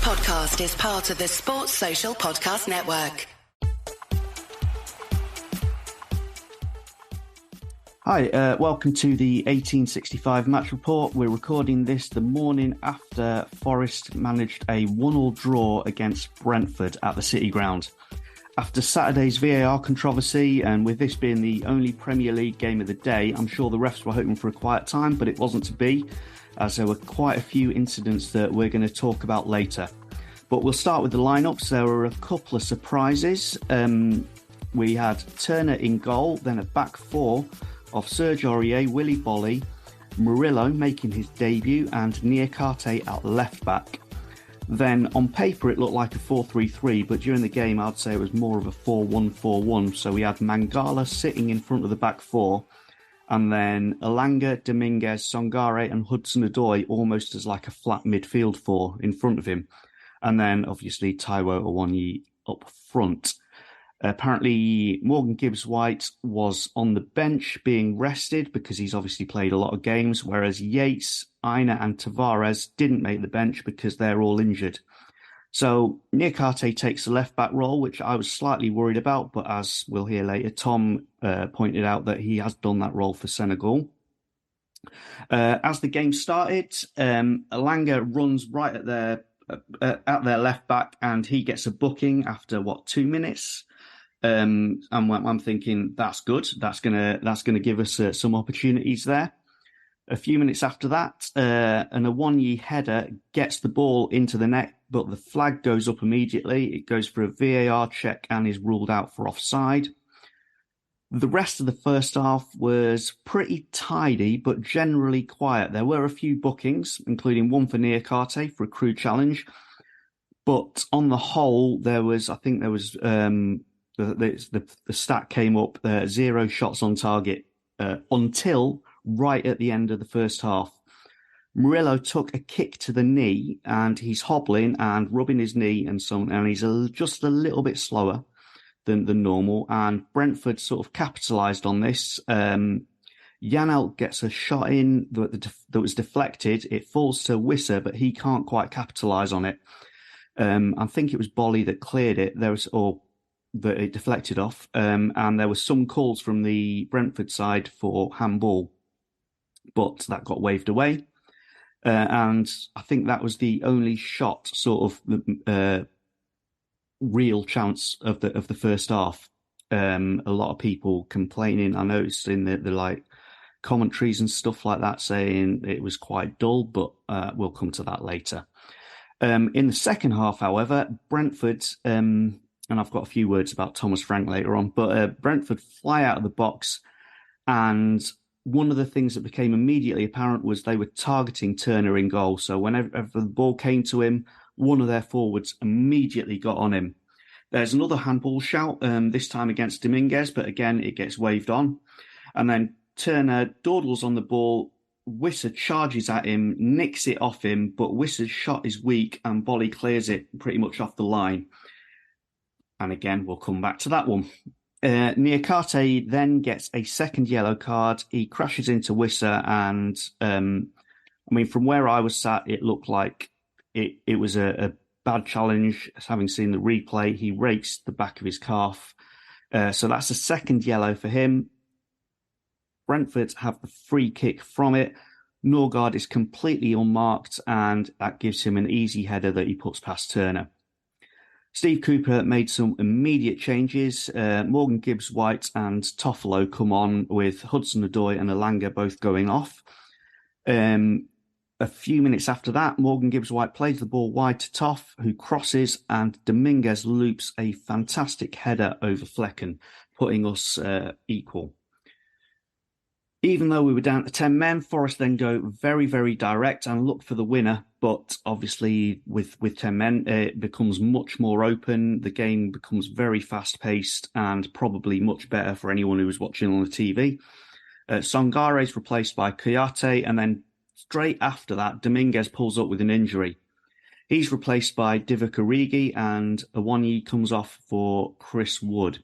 podcast is part of the Sports Social Podcast Network. Hi, welcome to the 1865 match report. We're recording this the morning after Forest managed a 1-1 draw against Brentford at the City Ground. After Saturday's VAR controversy, and with this being the only Premier League game of the day, I'm sure the refs were hoping for a quiet time, but it wasn't to be, as there were quite a few incidents that we're going to talk about later. But we'll start with the lineups. There were a couple of surprises. We had Turner in goal, then a back four of Serge Aurier, Willy Boly, Murillo making his debut, and Niakhate at left back. Then on paper it looked like a 4-3-3, but during the game I'd say it was more of a 4-1-4-1. So we had Mangala sitting in front of the back four, and then Elanga, Dominguez, Songare and Hudson-Odoi almost as like a flat midfield four in front of him. And then obviously Taiwo Awoniyi up front. Apparently Morgan Gibbs-White was on the bench being rested because he's obviously played a lot of games, whereas Yates, Aina and Tavares didn't make the bench because they're all injured. So Niakhate takes the left-back role, which I was slightly worried about, but as we'll hear later, Tom pointed out that he has done that role for Senegal. As the game started, Elanga runs right at their left back, and he gets a booking after 2 minutes. And I'm thinking that's good. That's gonna give us some opportunities there. A few minutes after that, an Awoniyi header gets the ball into the net, but the flag goes up immediately. It goes for a VAR check and is ruled out for offside. The rest of the first half was pretty tidy, but generally quiet. There were a few bookings, including one for Niakhate for a crew challenge. But on the whole, the stat came up, 0 shots on target until right at the end of the first half. Murillo took a kick to the knee, and he's hobbling and rubbing his knee and he's just a little bit slower than normal, and Brentford sort of capitalised on this. Janelt gets a shot in that was deflected. It falls to Wissa, but he can't quite capitalise on it. I think it was Boly that cleared it. That it deflected off, and there were some calls from the Brentford side for handball, but that got waved away. And I think that was the only shot, sort of real chance of the first half. A lot of people complaining. I noticed in the like commentaries and stuff like that saying it was quite dull, but we'll come to that later. In the second half, however, Brentford, and I've got a few words about Thomas Frank later on, but Brentford fly out of the box, and one of the things that became immediately apparent was they were targeting Turner in goal. So whenever the ball came to him, one of their forwards immediately got on him. There's another handball shout, this time against Dominguez, but again, it gets waved on. And then Turner dawdles on the ball. Wissa charges at him, nicks it off him, but Wissa's shot is weak and Boly clears it pretty much off the line. And again, we'll come back to that one. Niakhate then gets a second yellow card. He crashes into Wissa, and from where I was sat, it looked like it was a bad challenge. Having seen the replay, he rakes the back of his calf. So that's a second yellow for him. Brentford have the free kick from it. Norgard is completely unmarked, and that gives him an easy header that he puts past Turner. Steve Cooper made some immediate changes. Morgan Gibbs-White and Toffolo come on, with Hudson-Odoi and Elanga both going off. A few minutes after that, Morgan Gibbs-White plays the ball wide to Toff, who crosses, and Dominguez loops a fantastic header over Flekken, putting us equal. Even though we were down to 10 men, Forest then go very, very direct and look for the winner. But obviously, with 10 men, it becomes much more open. The game becomes very fast-paced and probably much better for anyone who was watching on the TV. Songare is replaced by Kouyaté, and then straight after that, Dominguez pulls up with an injury. He's replaced by Divock Origi, and Awoniyi comes off for Chris Wood.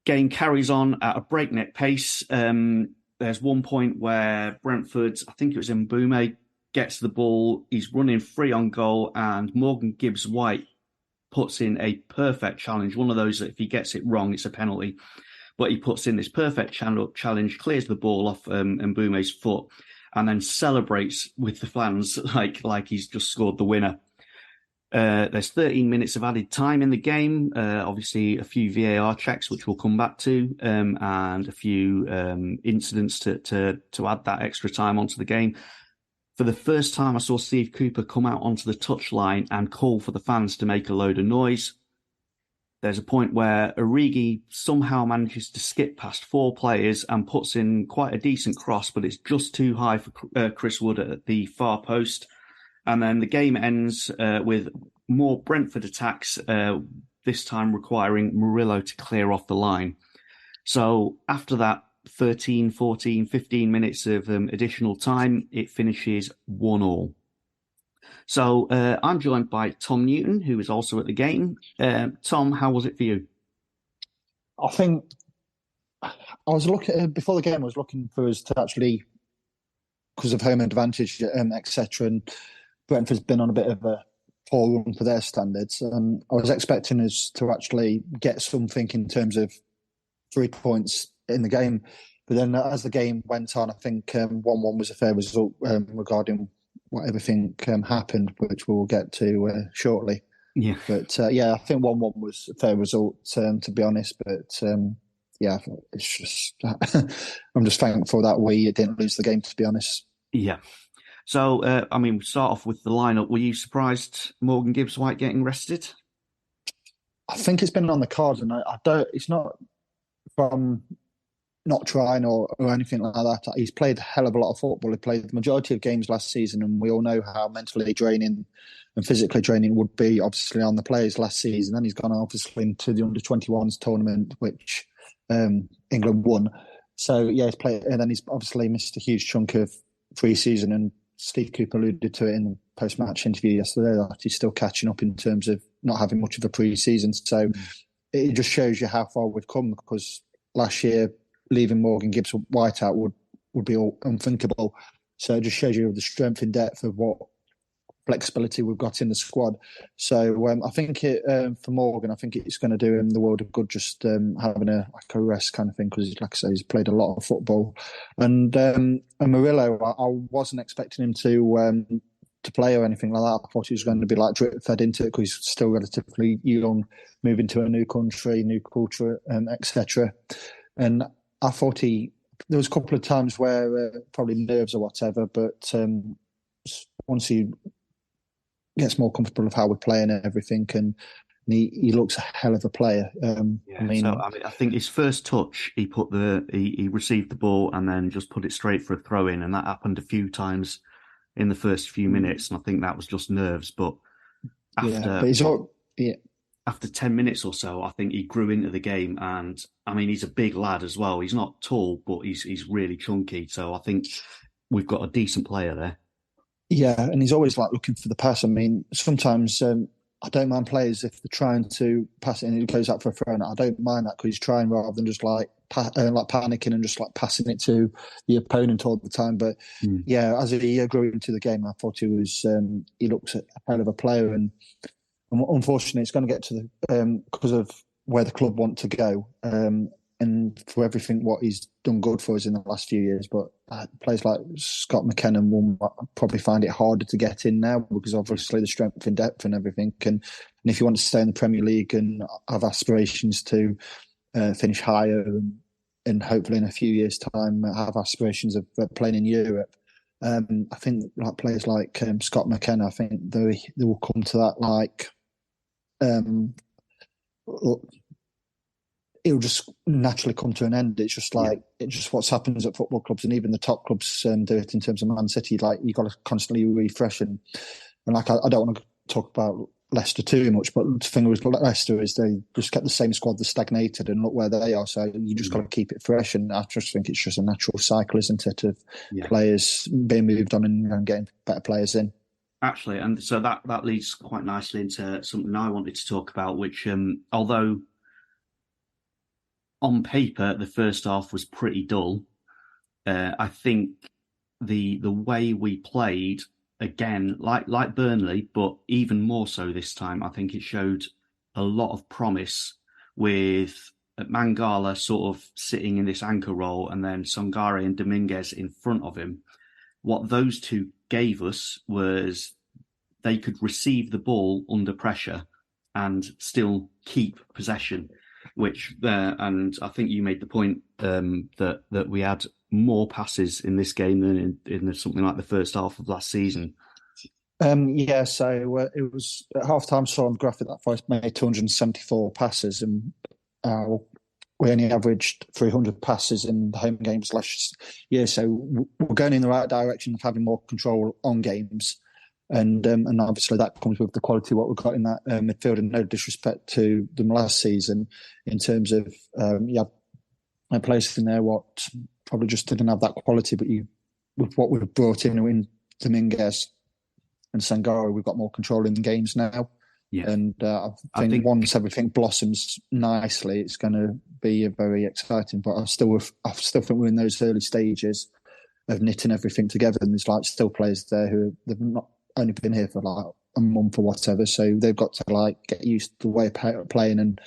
Game carries on at a breakneck pace. There's one point where Brentford, I think it was Mbume, gets the ball, he's running free on goal, and Morgan Gibbs-White puts in a perfect challenge, one of those that if he gets it wrong, it's a penalty. But he puts in this perfect challenge, clears the ball off Mbeumo's foot, and then celebrates with the fans like he's just scored the winner. There's 13 minutes of added time in the game. Obviously, a few VAR checks, which we'll come back to, and a few incidents to add that extra time onto the game. For the first time, I saw Steve Cooper come out onto the touchline and call for the fans to make a load of noise. There's a point where Origi somehow manages to skip past 4 players and puts in quite a decent cross, but it's just too high for Chris Wood at the far post. And then the game ends with more Brentford attacks, this time requiring Murillo to clear off the line. So after that 13, 14, 15 minutes of additional time, it finishes 1-1. So I'm joined by Tom Newton, who is also at the game. Tom, how was it for you? I think I was looking before the game. I was looking for us to actually, because of home advantage, etc. And Brentford's been on a bit of a poor run for their standards. I was expecting us to actually get something in terms of 3 points in the game. But then as the game went on, I think 1-1 was a fair result regarding what everything happened, which we'll get to shortly. Yeah. But I think 1-1 was a fair result, to be honest. But it's just I'm just thankful that we didn't lose the game, to be honest. Yeah. So, we start off with the lineup. Were you surprised Morgan Gibbs-White getting rested? I think it's been on the cards, and I don't. It's not from not trying or anything like that. He's played a hell of a lot of football. He played the majority of games last season, and we all know how mentally draining and physically draining would be, obviously, on the players last season. And he's gone, obviously, into the under-21s tournament, which England won. So, he's played, and then he's obviously missed a huge chunk of pre-season, and Steve Cooper alluded to it in the post-match interview yesterday that he's still catching up in terms of not having much of a pre-season. So it just shows you how far we've come, because last year leaving Morgan Gibbs-White out would be all unthinkable. So it just shows you the strength and depth of what flexibility we've got in the squad. So I think for Morgan, I think it's going to do him the world of good, just having a rest kind of thing, because, like I say, he's played a lot of football. And Murillo, I wasn't expecting him to play or anything like that. I thought he was going to be like drip fed into it, because he's still relatively young, moving to a new country, new culture, etc. And I thought there was a couple of times where probably nerves or whatever, but once he gets more comfortable with how we're playing and everything, and he looks a hell of a player. I think his first touch, he received the ball and then just put it straight for a throw in, and that happened a few times in the first few minutes, and I think that was just nerves. But after 10 minutes or so, I think he grew into the game, and he's a big lad as well. He's not tall, but he's really chunky. So I think we've got a decent player there. Yeah, and he's always looking for the pass. Sometimes I don't mind players if they're trying to pass it and it goes out for a throw. I don't mind that, because he's trying rather than just panicking and just passing it to the opponent all the time. But as he grew into the game, I thought he looks a hell of a player. And unfortunately, it's going to get to the because of where the club want to go. And for everything what he's done good for us in the last few years. But players like Scott McKenna will probably find it harder to get in now, because obviously the strength and depth and everything. And if you want to stay in the Premier League and have aspirations to finish higher and hopefully in a few years' time have aspirations of playing in Europe, I think like players like Scott McKenna, I think they will come to that it'll just naturally come to an end. It's just it's just what happens at football clubs, and even the top clubs do it in terms of Man City. You got to constantly refresh, and I don't want to talk about Leicester too much, but the thing with Leicester is they just kept the same squad that stagnated, and look where they are. So you just got to keep it fresh, and I just think it's just a natural cycle, isn't it, of players being moved on and getting better players in. Actually, and so that leads quite nicely into something I wanted to talk about, which although on paper the first half was pretty dull, I think the way we played again, like Burnley, but even more so this time. I think it showed a lot of promise with Mangala sort of sitting in this anchor role, and then Sangare and Dominguez in front of him. What those two gave us was they could receive the ball under pressure and still keep possession. Which and I think you made the point that we had more passes in this game than in something like the first half of last season. So it was at half time. Saw on the graphic that Forest made 274 passes, and we only averaged 300 passes in the home games last year. So we're going in the right direction of having more control on games. And obviously that comes with the quality of what we've got in that midfield, and no disrespect to them last season in terms of a place in there what probably just didn't have that quality, but with what we've brought in Dominguez and Sangare, we've got more control in the games now. Yeah. And I think once everything blossoms nicely, it's going to be very exciting. But I still think we're in those early stages of knitting everything together, and there's still players there who they've not only been here for a month or whatever, so they've got to get used to the way of playing and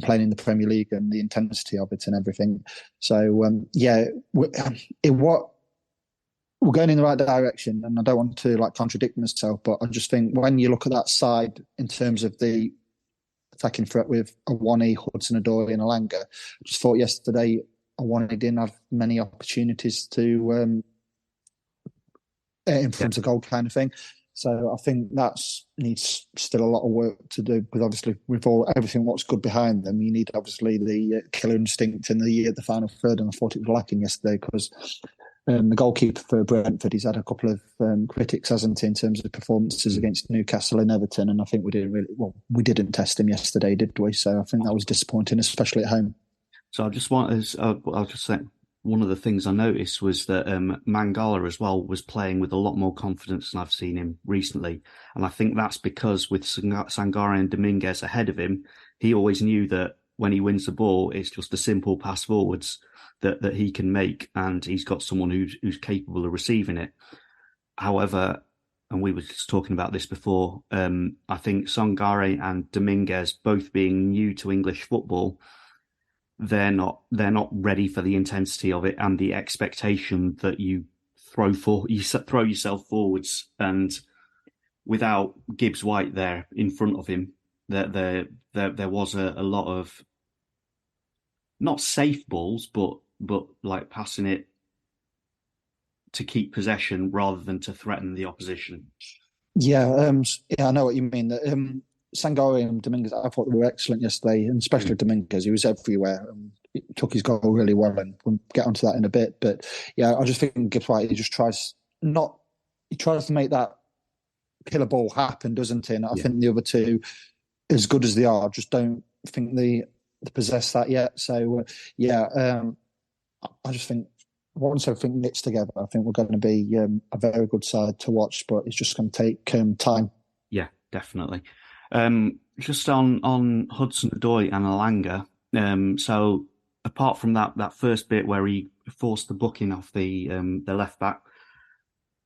playing in the Premier League and the intensity of it and everything. So we're going in the right direction, and I don't want to contradict myself, but I just think when you look at that side in terms of the attacking threat with Awani, Hudson-Odoi and Alanga, I just thought yesterday Awani didn't have many opportunities to in front of goal kind of thing. So I think that needs still a lot of work to do, because obviously with everything what's good behind them, you need obviously the killer instinct in the final third, and I thought it was lacking yesterday because the goalkeeper for Brentford, he's had a couple of critics, hasn't he, in terms of performances against Newcastle and Everton, and I think we didn't test him yesterday, did we? So I think that was disappointing, especially at home. So I'll just say, one of the things I noticed was that Mangala as well was playing with a lot more confidence than I've seen him recently. And I think that's because with Sangare and Dominguez ahead of him, he always knew that when he wins the ball, it's just a simple pass forwards that he can make, and he's got someone who's capable of receiving it. However, and we were just talking about this before, I think Sangare and Dominguez, both being new to English football, they're not ready for the intensity of it and the expectation that you throw yourself forwards. And without Gibbs White there in front of him, there was a lot of not safe balls, but passing it to keep possession rather than to threaten the opposition. Yeah, I know what you mean. Sangare and Dominguez, I thought they were excellent yesterday, and especially Dominguez. He was everywhere and he took his goal really well, and we'll get onto that in a bit. But yeah, I just think Gibbs White, he tries to make that killer ball happen, doesn't he? And I think the other two, as good as they are, just don't think they possess that yet. So I just think once everything knits together, I think we're going to be a very good side to watch, but it's just going to take time. Yeah, definitely. Just on Hudson-Odoi and Alanga. So apart from that first bit where he forced the booking off the left back,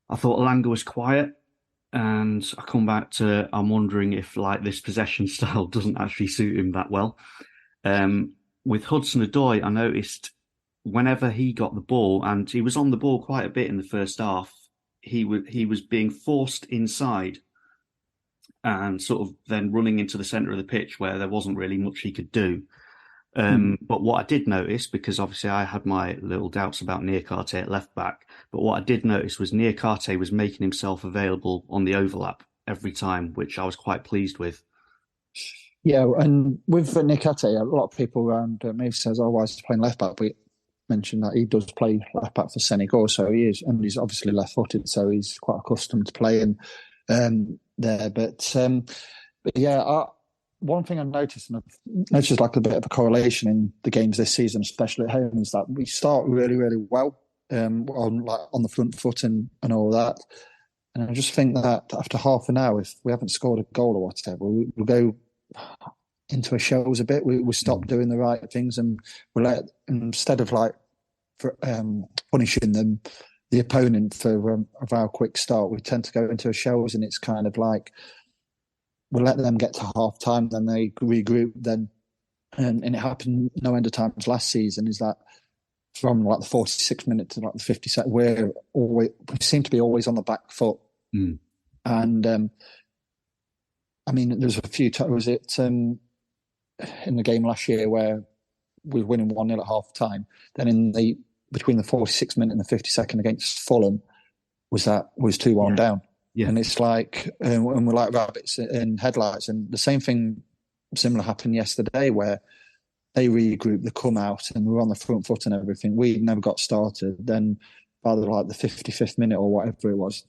I thought Alanga was quiet, and I come back to I'm wondering if this possession style doesn't actually suit him that well. With Hudson-Odoi, I noticed whenever he got the ball, and he was on the ball quite a bit in the first half, he was being forced inside and sort of then running into the centre of the pitch where there wasn't really much he could do. But what I did notice, because obviously I had my little doubts about Niakhate at left back, but what I did notice was Niakhate was making himself available on the overlap every time, which I was quite pleased with. Yeah, and with Niakhate, a lot of people around me says, why is he playing left back? We mentioned that he does play left back for Senegal, so he is, and he's obviously left-footed, so he's quite accustomed to playing there. But yeah, one thing I've noticed, and I've noticed a bit of a correlation in the games this season, especially at home, is that we start really, really well on the front foot and all that. And I just think that after half an hour, if we haven't scored a goal or whatever, we'll go into a shells a bit. We stop doing the right things, and we instead of punishing them, we let them start to get a bit of a rhythm. And I just think that after half an hour, if we haven't scored a goal or whatever, we'll go into a shells a bit. We stop doing the right things, and we let, instead of punishing them, we the opponent for of our quick start. We tend to go into shells, and it's kind of like we'll let them get to half time, then they regroup, then and it happened no end of times last season. Is that from like the 46 minute to like the 52nd, we seem to be always on the back foot. And I mean, there's a few times. Was it in the game last year where we were winning 1-0 at half time? Then between the 46th minute and the 52nd against Fulham was 2-1 down. Yeah. And it's like, and we're like rabbits in headlights. And the similar happened yesterday where they regrouped, they come out, and we were on the front foot and everything. We never got started. Then by the 55th minute or whatever it was,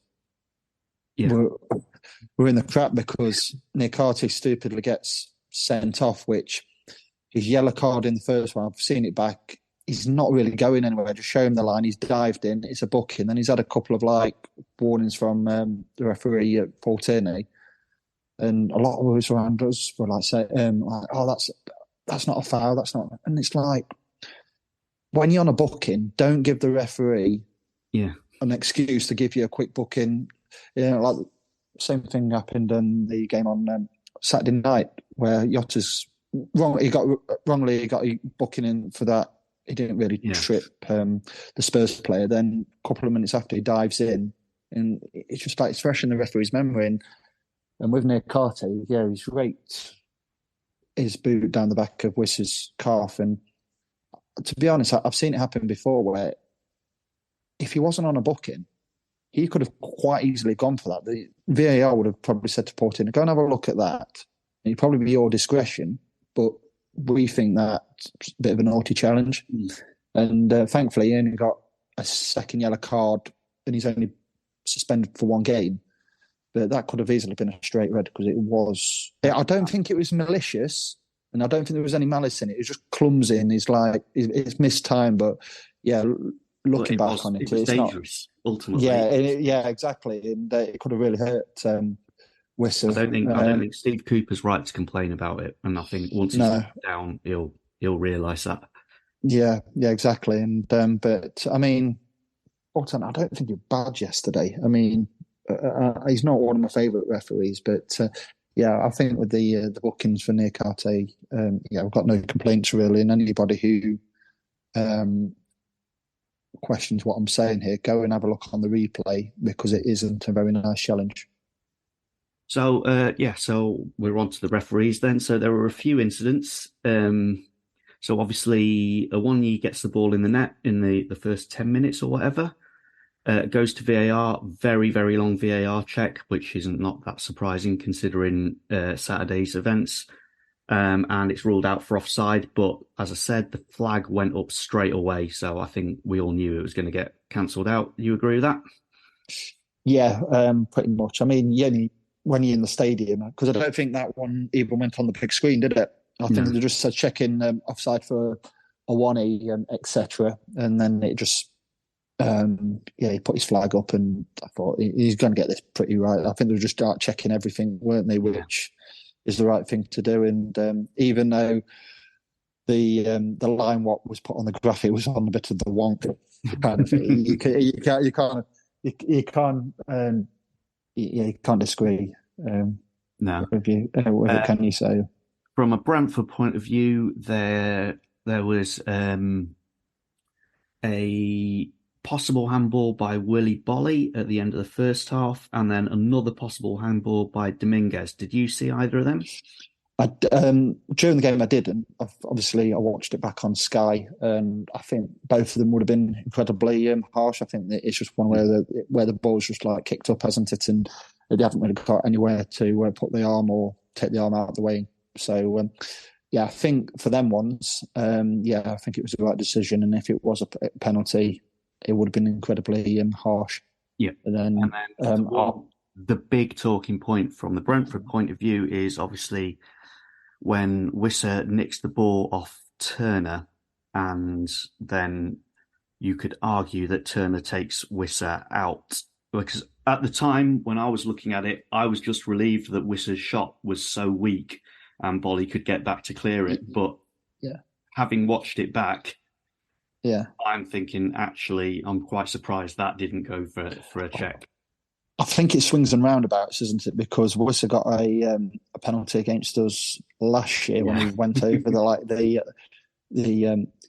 we're in the crap because Niakhate stupidly gets sent off, which his yellow card in the first one, I've seen it back. He's not really going anywhere. Just show him the line. He's dived in. It's a booking. Then he's had a couple of warnings from the referee at Paul Tierney, and a lot of us around us were saying, "Oh, that's not a foul. That's not." And it's like, when you're on a booking, don't give the referee an excuse to give you a quick booking. Like the same thing happened in the game on Saturday night where Yotta's wrongly got a booking in for that. He didn't really trip the Spurs player. Then a couple of minutes after, he dives in, and it's just like it's fresh in the referee's memory. And with Niakhate, he's raked his boot down the back of Wissa's calf. And to be honest, I've seen it happen before where if he wasn't on a booking, he could have quite easily gone for that. The VAR would have probably said to Portino, go and have a look at that. And it'd probably be your discretion, but we think that's a bit of a naughty challenge. And thankfully, he only got a second yellow card and he's only suspended for one game. But that could have easily been a straight red because it was... I don't think it was malicious and I don't think there was any malice in it. It was just clumsy and it's missed time. But looking back on it, it was dangerous, ultimately. Yeah, exactly. And it could have really hurt Wissa. I don't think Steve Cooper's right to complain about it, and I think once he's down, he'll realise that. Yeah, exactly. And but I mean, Bolton, I don't think he was bad yesterday. I mean, he's not one of my favourite referees, but I think with the bookings for Niakhate, I've got no complaints really. And anybody who questions what I'm saying here, go and have a look on the replay because it isn't a very nice challenge. So, so we're on to the referees then. So there were a few incidents. So obviously, Awoniyi gets the ball in the net in the first 10 minutes or whatever. Goes to VAR, very, very long VAR check, which isn't not that surprising considering Saturday's events. And it's ruled out for offside. But as I said, the flag went up straight away. So I think we all knew it was going to get cancelled out. You agree with that? Yeah, pretty much. I mean, when you're in the stadium, because I don't think that one even went on the big screen, did it? I think they just checking offside for Awoniyi, etc. And then it just, he put his flag up and I thought he's going to get this pretty right. I think they were just start checking everything, weren't they, which is the right thing to do. And even though the line what was put on the graphic was on a bit of the wonk kind of thing, you can't disagree. No. What can you say? From a Brentford point of view, there was a possible handball by Willy Bolly at the end of the first half, and then another possible handball by Dominguez. Did you see either of them? During the game, I didn't. Obviously, I watched it back on Sky, and I think both of them would have been incredibly harsh. I think that it's just one where the ball's just like kicked up, hasn't it? And they haven't really got anywhere to put the arm or take the arm out of the way. So, I think for them ones, I think it was the right decision. And if it was a penalty, it would have been incredibly harsh. Yeah. And then the big talking point from the Brentford point of view is obviously when Wissa nicks the ball off Turner, and then you could argue that Turner takes Wissa out. Because at the time when I was looking at it, I was just relieved that Wissa's shot was so weak and Bolly could get back to clear it. But having watched it back, Yeah. I'm thinking, actually, I'm quite surprised that didn't go for a check. I think it swings and roundabouts, isn't it? Because Worcester got a penalty against us last year when he went over the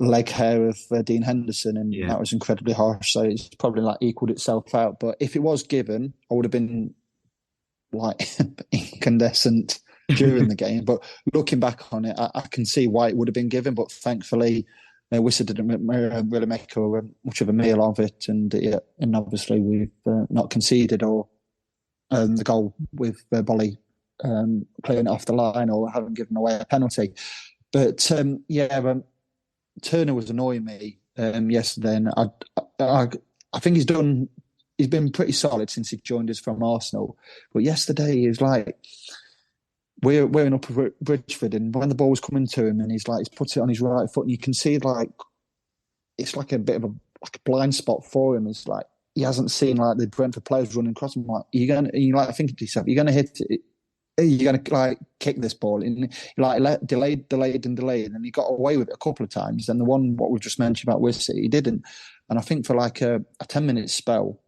leg hair of Dean Henderson, and that was incredibly harsh. So it's probably like equaled itself out. But if it was given, I would have been like incandescent during the game. But looking back on it, I can see why it would have been given. But thankfully, Worcester didn't really make much of a meal of it, and obviously we've not conceded or the goal with Bolly clearing it off the line or having given away a penalty. But Turner was annoying me yesterday, and I think he's been pretty solid since he joined us from Arsenal. But yesterday he was like, we're in Upper Bridgeford, and when the ball was coming to him, and he's put it on his right foot, and you can see like it's like a bit of a blind spot for him. It's like he hasn't seen like the Brentford players running across him. Like, thinking to yourself, you're gonna hit it. You're going to like kick this ball, and like delayed, and then he got away with it a couple of times. And the one what we just mentioned about Worcester, he didn't. And I think for like a 10-minute spell,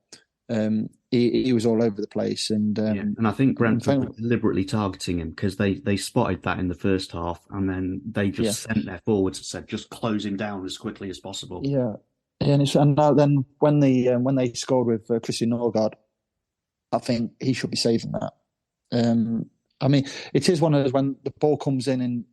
he was all over the place. And and I think Brentford were deliberately targeting him because they spotted that in the first half, and then they just sent their forwards and said, just close him down as quickly as possible. Yeah, and then when they scored with Christian Norgard, I think he should be saving that. I mean, it is one of those when the ball comes in and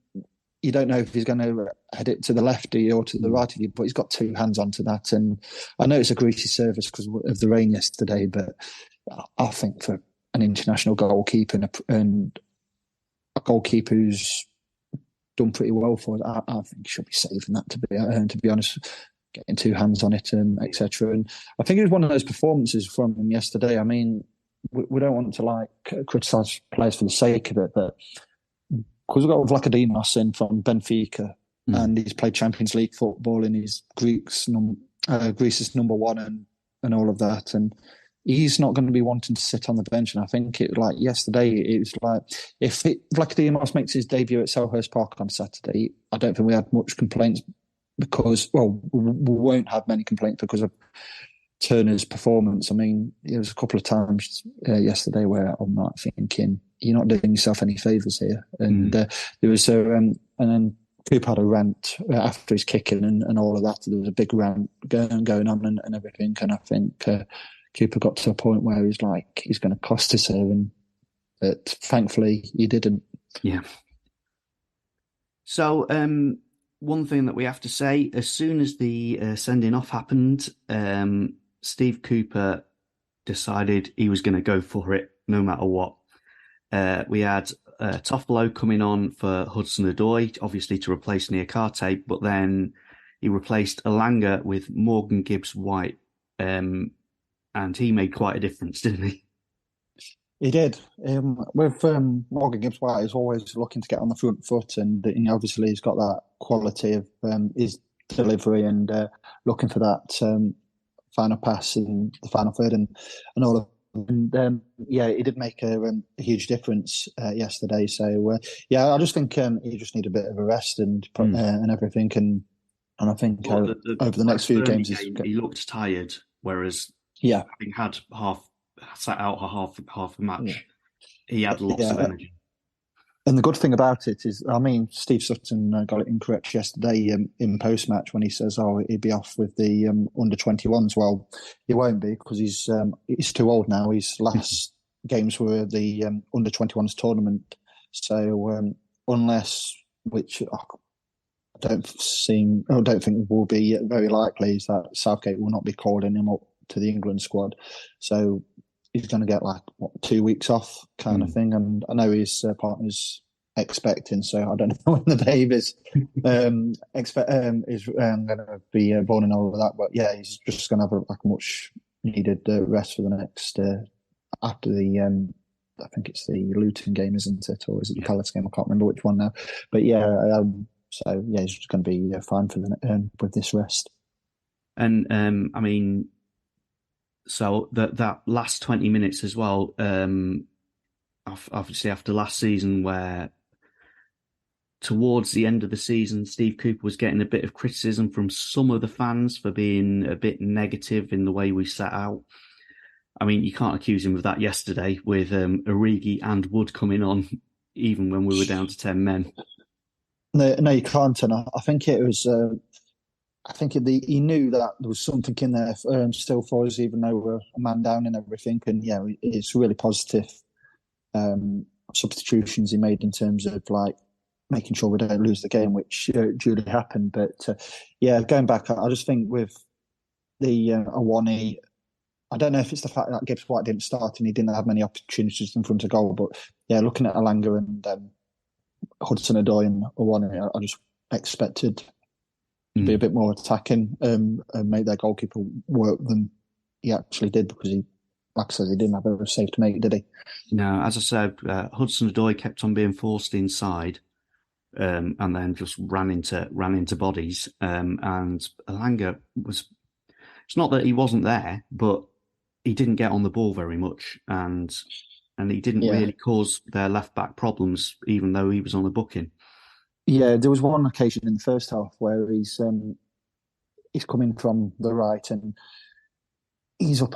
you don't know if he's going to head it to the left of you or to the right of you, but he's got two hands onto that. And I know it's a greasy surface because of the rain yesterday, but I think for an international goalkeeper and a goalkeeper who's done pretty well for it, I think he should be saving that, to be honest, getting two hands on it, etc. And I think it was one of those performances from him yesterday. I mean, we don't want to like criticise players for the sake of it, but because we've got Vlachodimos in from Benfica and he's played Champions League football and he's Greece's number one and all of that, and he's not going to be wanting to sit on the bench. And I think yesterday, it was like if Vlachodimos makes his debut at Selhurst Park on Saturday, I don't think we had much complaints because, well, we won't have many complaints because of Turner's performance. I mean, there was a couple of times yesterday where I'm not thinking you're not doing yourself any favours here. And there was and then Cooper had a rant after his kicking and all of that. There was a big rant going on and everything. And I think Cooper got to a point where he's like, he's going to cost us here, but thankfully he didn't. Yeah. So one thing that we have to say, as soon as the sending off happened, Steve Cooper decided he was going to go for it no matter what. We had Toffolo coming on for Hudson-Odoi, obviously to replace Niakhate, but then he replaced Elanga with Morgan Gibbs-White, and he made quite a difference, didn't he? He did. With Morgan Gibbs-White, he's always looking to get on the front foot, and obviously he's got that quality of his delivery and looking for that final pass in the final third and all of. And he did make a huge difference yesterday. So I just think he just need a bit of a rest and everything, and I think over the next few games he looked tired, whereas having had sat out half a match, he had lots of energy. And the good thing about it is, I mean, Steve Sutton got it incorrect yesterday in post-match when he says, he'd be off with the under-21s. Well, he won't be because he's too old now. His last games were the under-21s tournament. So unless, which I don't think will be very likely, is that Southgate will not be calling him up to the England squad. So he's going to get 2 weeks off kind of thing. And I know his partner's expecting, so I don't know when the babe is going to be born and all of that. But yeah, he's just going to have a much needed rest for the next after the I think it's the Luton game, isn't it, or is it the Palace game? I can't remember which one now. But he's just going to be fine for with this rest. And I mean, so that last 20 minutes as well, obviously after last season where towards the end of the season, Steve Cooper was getting a bit of criticism from some of the fans for being a bit negative in the way we set out. I mean, you can't accuse him of that yesterday with Origi and Wood coming on, even when we were down to 10 men. No, you can't. And I think it was. He knew that there was something in there still for us, even though we're a man down and everything. And yeah, it's really positive substitutions he made in terms of like making sure we don't lose the game, which duly happened. But yeah, going back, I just think with the Awani, I don't know if it's the fact that Gibbs White didn't start and he didn't have many opportunities in front of goal, but yeah, looking at Alanga and Hudson-Odoi and Awani, I just expected to be a bit more attacking and make their goalkeeper work than he actually did, because he, like I said, he didn't have a save to make, did he? No, as I said, Hudson-Odoi kept on being forced inside and then just ran into bodies. And Alanga was... It's not that he wasn't there, but he didn't get on the ball very much, and he didn't really cause their left-back problems, even though he was on the booking. Yeah, there was one occasion in the first half where he's coming from the right and he's up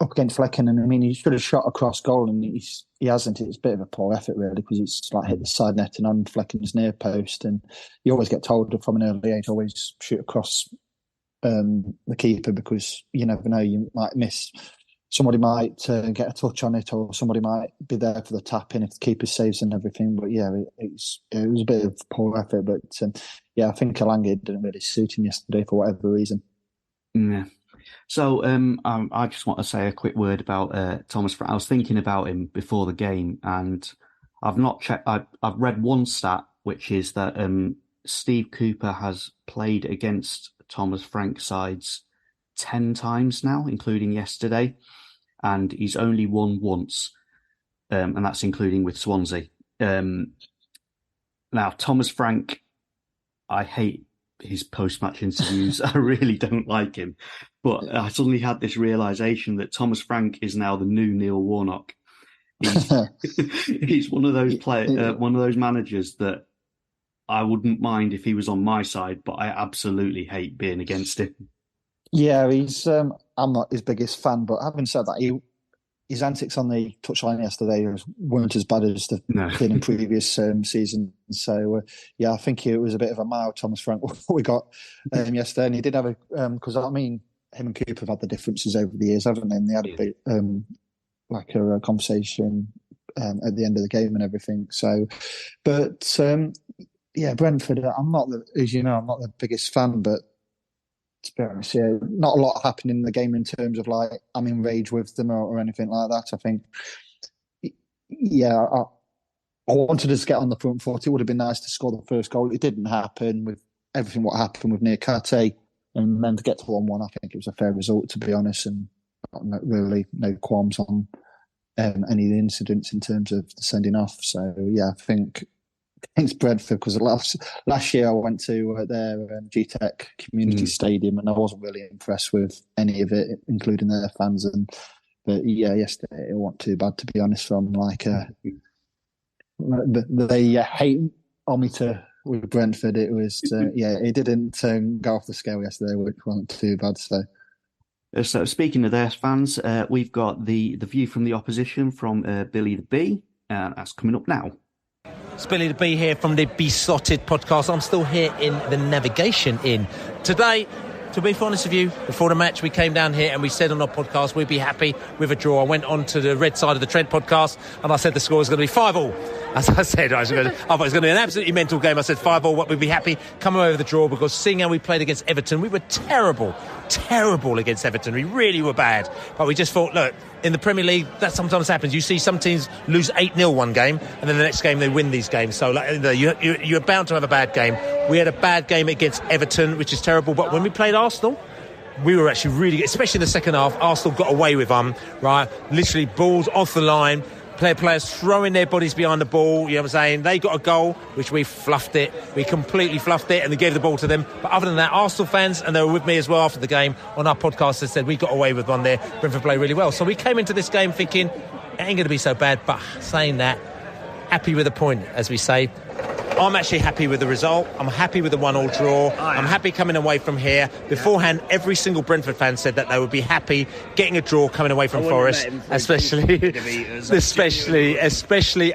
against Flekken, and I mean, he should have shot across goal, and he hasn't. It's a bit of a poor effort, really, because it's like hit the side net and on Flecken's near post, and you always get told from an early age, always shoot across the keeper, because you never know, you might miss. Somebody might get a touch on it, or somebody might be there for the tap in if the keeper saves and everything. But yeah, it was a bit of poor effort. But yeah, I think Alanga didn't really suit him yesterday for whatever reason. Yeah. So I just want to say a quick word about Thomas Frank. I was thinking about him before the game, and I've not checked. I've read one stat, which is that Steve Cooper has played against Thomas Frank sides 10 times now, including yesterday, and he's only won once, and that's including with Swansea. Now, Thomas Frank, I hate his post-match interviews. I really don't like him, but I suddenly had this realisation that Thomas Frank is now the new Neil Warnock. He's one of those one of those managers that I wouldn't mind if he was on my side, but I absolutely hate being against him. Yeah, I'm not his biggest fan, but having said that, his antics on the touchline yesterday weren't as bad as they've been in previous seasons. So, yeah, I think it was a bit of a mild Thomas Frank what we got yesterday. And he did have because I mean, him and Cooper have had the differences over the years, haven't they? And they had a bit a conversation at the end of the game and everything. So, but yeah, Brentford, I'm not the biggest fan, but to be honest, yeah, not a lot happened in the game in terms of like I'm in rage with them or anything like that. I think, yeah, I wanted us to get on the front foot. It would have been nice to score the first goal. It didn't happen with everything what happened with Niakhate, and then to get to 1-1, I think it was a fair result, to be honest, and really no qualms on any of the incidents in terms of the sending off. So yeah, I think against Brentford, because last year I went to their GTEC Community Stadium and I wasn't really impressed with any of it, including their fans. But yeah, yesterday it wasn't too bad, to be honest. From like they hate on me with Brentford. It was it didn't go off the scale yesterday, which wasn't too bad. So speaking of their fans, we've got the view from the opposition from Billy the Bee. That's coming up now. It's Billy the Bee here from the Besotted podcast. I'm still here in the Navigation Inn. Today, to be honest with you, before the match we came down here and we said on our podcast we'd be happy with a draw. I went on to the Red Side of the Trent podcast and I said the score was going to be 5-5. As I said, I thought it was going to be an absolutely mental game. I said 5-5, what we'd be happy coming over the draw, because seeing how we played against Everton, we were terrible against Everton. We really were bad. But we just thought, look, in the Premier League, that sometimes happens. You see some teams lose 8-0 one game, and then the next game they win these games. So you're bound to have a bad game. We had a bad game against Everton, which is terrible. But when we played Arsenal, we were actually really good, especially in the second half. Arsenal got away with them, right? Literally balls off the line. Players throwing their bodies behind the ball, you know what I'm saying? They got a goal, which we fluffed it. We completely fluffed it, and they gave the ball to them. But other than that, Arsenal fans, and they were with me as well after the game on our podcast, they said we got away with one there. Brentford played really well. So we came into this game thinking, it ain't going to be so bad. But saying that, happy with a point, as we say. I'm actually happy with the result. I'm happy with the 1-1 draw. I'm happy coming away from here. Beforehand, every single Brentford fan said that they would be happy getting a draw coming away from Forest, especially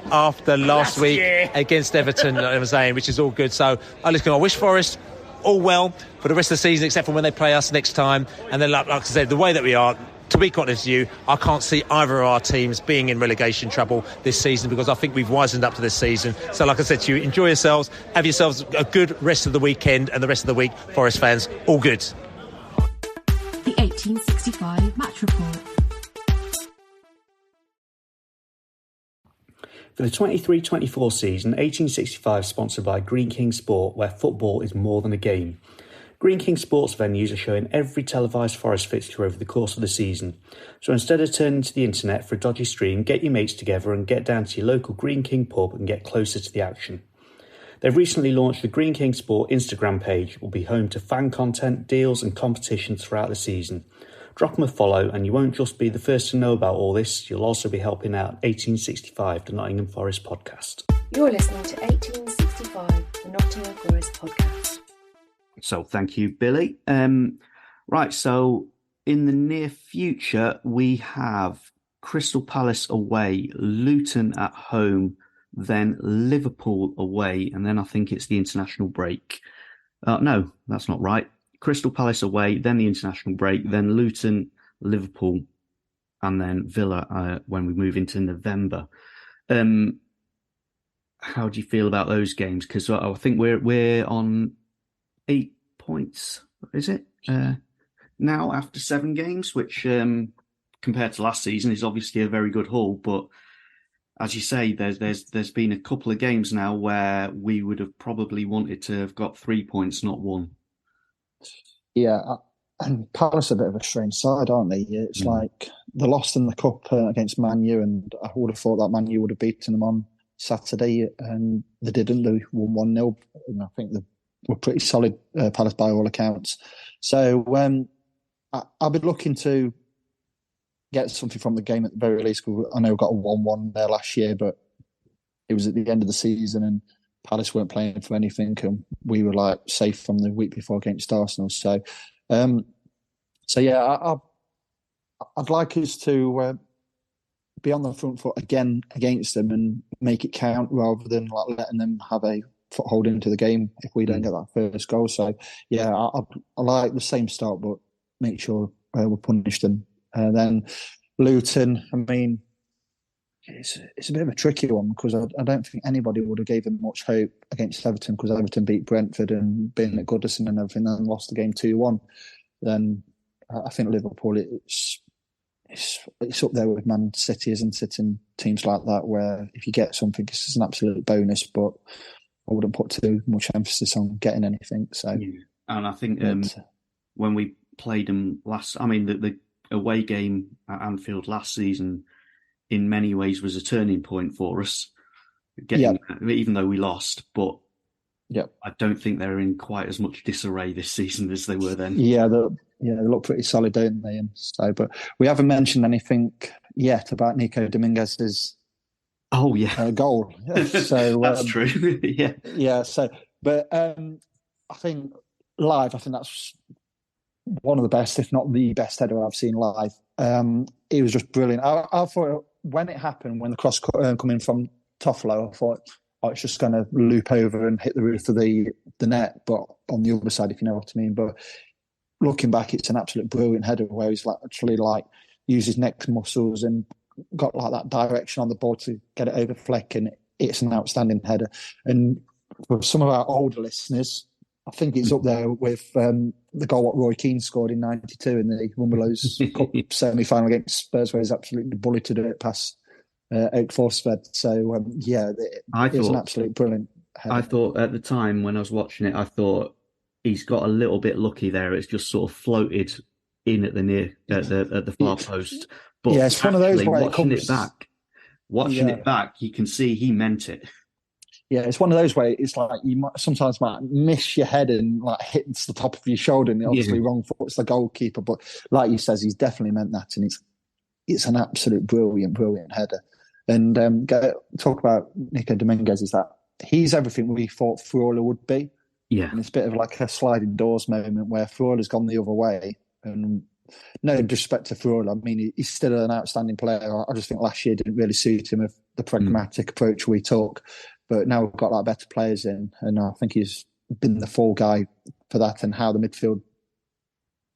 after last week against Everton, I'm saying, which is all good. So I wish Forest all well for the rest of the season, except for when they play us next time. And then, like I said, the way that we are, to be quite honest with you, I can't see either of our teams being in relegation trouble this season, because I think we've wisened up to this season. So like I said to you, enjoy yourselves, have yourselves a good rest of the weekend and the rest of the week, Forest fans. All good. The 1865 Match Report. For the 23-24 season, 1865 is sponsored by Green King Sport, where football is more than a game. Green King Sports venues are showing every televised Forest fixture over the course of the season. So instead of turning to the internet for a dodgy stream, get your mates together and get down to your local Green King pub and get closer to the action. They've recently launched the Green King Sport Instagram page, which will be home to fan content, deals and competitions throughout the season. Drop them a follow and you won't just be the first to know about all this, you'll also be helping out 1865, the Nottingham Forest podcast. You're listening to 1865, the Nottingham Forest podcast. So thank you, Billy. Right, so in the near future, we have Crystal Palace away, Luton at home, then Liverpool away, and then I think it's the international break. No, that's not right. Crystal Palace away, then the international break, then Luton, Liverpool, and then Villa when we move into November. How do you feel about those games? Because I think we're on 8 points, is it? Now after 7 games, which compared to last season is obviously a very good haul. But as you say, there's been a couple of games now where we would have probably wanted to have got 3 points, not 1. Yeah, and Palace are a bit of a strange side, aren't they? It's like they lost in the cup against Man U, and I would have thought that Man U would have beaten them on Saturday, and they didn't. They won 1-0, and I think they were pretty solid, Palace by all accounts. So I'll be looking to get something from the game at the very least. I know we got a 1-1 there last year, but it was at the end of the season and Palace weren't playing for anything, and we were like safe from the week before against Arsenal. So yeah, I'd like us to be on the front foot again against them and make it count, rather than like letting them have a foothold into the game if we don't get that first goal. So yeah, I like the same start, but make sure we punish them. And then Luton, I mean, it's a bit of a tricky one, because I don't think anybody would have given much hope against Everton, because Everton beat Brentford and been at Goodison and everything, and lost the game 2-1. Then I think Liverpool, it's up there with Man City, isn't it? And teams like that, where if you get something, it's an absolute bonus, but I wouldn't put too much emphasis on getting anything. So, yeah. And I think when we played them the away game at Anfield last season, in many ways was a turning point for us, even though we lost. But I don't think they're in quite as much disarray this season as they were then. Yeah, they look pretty solid, don't they? And so, but we haven't mentioned anything yet about Nico Dominguez's goal. So that's true. yeah. So, but I think that's one of the best, if not the best header I've seen live. It was just brilliant. I thought when it happened, when the cross coming from Toffolo, I thought, it's just going to loop over and hit the roof of the net, but on the other side, if you know what I mean. But looking back, it's an absolute brilliant header where he's actually used his neck muscles and got that direction on the ball to get it over Flekken. It's an outstanding header. And for some of our older listeners, I think it's up there with the goal what Roy Keane scored in '92 in the Wimbledon's Cup semi-final against Spurs, where he's absolutely bulleted it past Oak Forsved. So it was an absolute brilliant header. I thought at the time when I was watching it, I thought he's got a little bit lucky there. It's just sort of floated in at the far post. But it's one of those where watching it back, you can see he meant it. Yeah, it's one of those where it's like you sometimes might miss your head and hits the top of your shoulder, and obviously wrong foot's the goalkeeper. But like you says, he's definitely meant that, and it's an absolute brilliant header. And talk about Nico Dominguez, is that he's everything we thought Frola would be. Yeah. And it's a bit of like a sliding doors moment where Frola's gone the other way. And no disrespect to Frola, I mean, he's still an outstanding player. I just think last year didn't really suit him of the pragmatic approach we took. But now we've got like better players in, and I think he's been the fall guy for that and how the midfield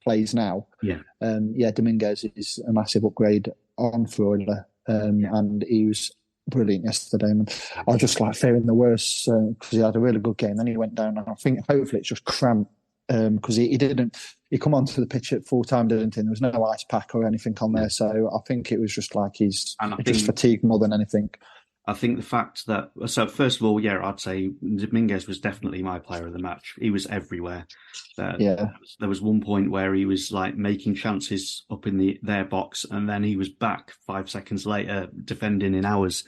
plays now. Yeah. Dominguez is a massive upgrade on Frola, and he was brilliant yesterday. And I was just like fearing the worst because he had a really good game. Then he went down, and I think hopefully it's just cramped because he come onto the pitch at full time, didn't he? And there was no ice pack or anything on there, so I think it was just like he's just fatigued more than anything. I think the fact that, so first of all, I'd say Dominguez was definitely my player of the match. He was everywhere. There was one point where he was like making chances up in their box, and then he was back 5 seconds later defending in ours,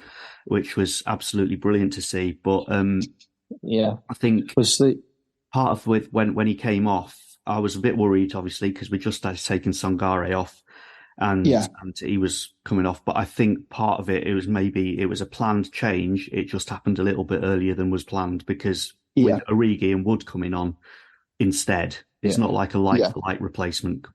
which was absolutely brilliant to see. But I think part of when he came off, I was a bit worried, obviously, because we just had taken Sangare off. And he was coming off. But I think part of it was a planned change. It just happened a little bit earlier than was planned because with Origi and Wood coming on instead, it's not like a like-for-like replacement.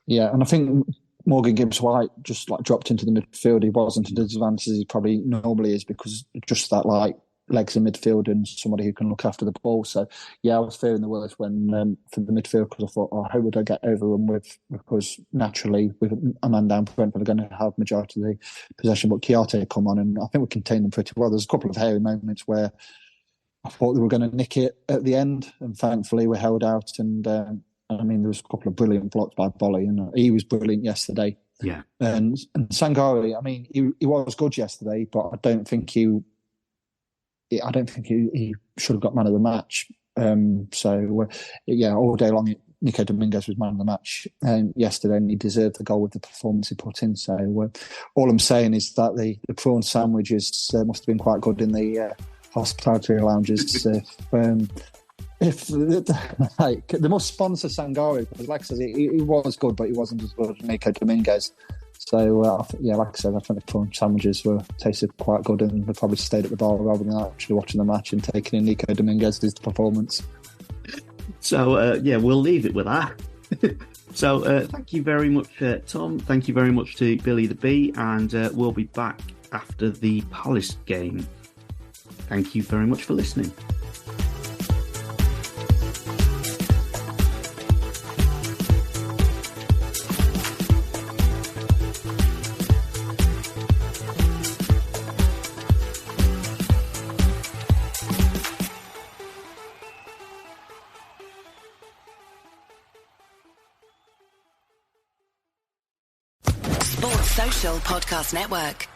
Yeah, and I think Morgan Gibbs-White just like dropped into the midfield. He wasn't as advanced as he probably normally is because just that like legs in midfield and somebody who can look after the ball. So, I was fearing the worst when for the midfield because I thought, how would I get overrun with? Because naturally, with a man down, Brentford are going to have majority of the possession. But Niakhate come on, and I think we contained them pretty well. There's a couple of hairy moments where I thought they were going to nick it at the end, and thankfully we held out. And there was a couple of brilliant blocks by Bolly, and he was brilliant yesterday. Yeah, and Sangare, he was good yesterday, but I don't think he should have got man of the match. All day long, Nico Dominguez was man of the match yesterday, and he deserved the goal with the performance he put in. So all I'm saying is that the prawn sandwiches must have been quite good in the hospitality lounges. If they must sponsor Sangare, because like I said, he was good, but he wasn't as good as Nico Dominguez. So, like I said, I think the prawn sandwiches tasted quite good, and they probably stayed at the bar rather than actually watching the match and taking in Nico Dominguez's performance. So, we'll leave it with that. So, thank you very much, Tom. Thank you very much to Billy the Bee, and we'll be back after the Palace game. Thank you very much for listening. Social Podcast Network.